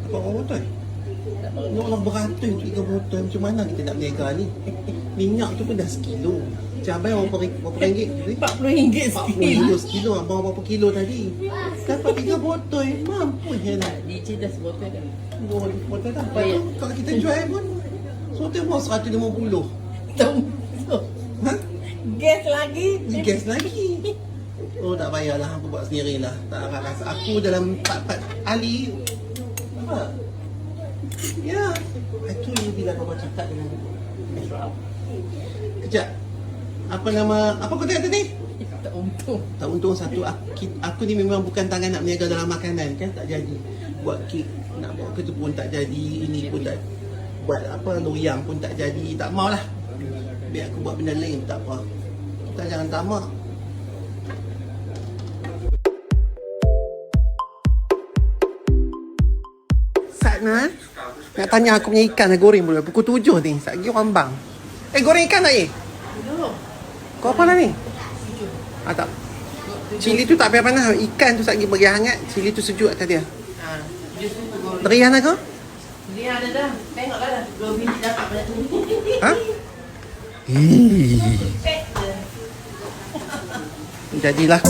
Apa orang botol? Nak orang beratus untuk 3 botol. Macam mana kita nak berniaga ni? Minyak tu pun dah sekilo. Cabai berapa ringgit? RM40 RM40 sekilo. Abang berapa kilo tadi? Dapat 3 botol. Mampu je lah. DJ dah sebotol dah. Botol dah. Lepas tu kalau kita jual pun Soto pun 150. Ha? Gas lagi. Gas lagi. Oh tak payahlah. Aku buat sendirilah. Tak rasa aku dalam 4 ahli. Apa? Ya. Itu yang bila Bapa cakap dengan kejap. Apa nama? Apa kau tengok tadi? Tak untung. Tak untung satu. Aku ni memang bukan tangan nak berniaga dalam makanan kan. Tak jadi. Buat kek. Nak buat kerja pun tak jadi. Ini pun tak. Buat apa loyang pun tak jadi. Tak maulah. Biar aku buat benda lain tak apa. Kita jangan tamak. Satna nak tanya aku punya ikan dah goreng belum? Pukul 7 ni. Sat lagi orang bang. Goreng ikan tak Kau apa lah ni? Tak. Cili tu tak payah panas. Ikan tu sat lagi bagi hangat. Cili tu sejuk atas dia. Terian aku? Dia ada dah. Tengoklah dah. 2 minit dapat banyak tu. Ha? Jadilah.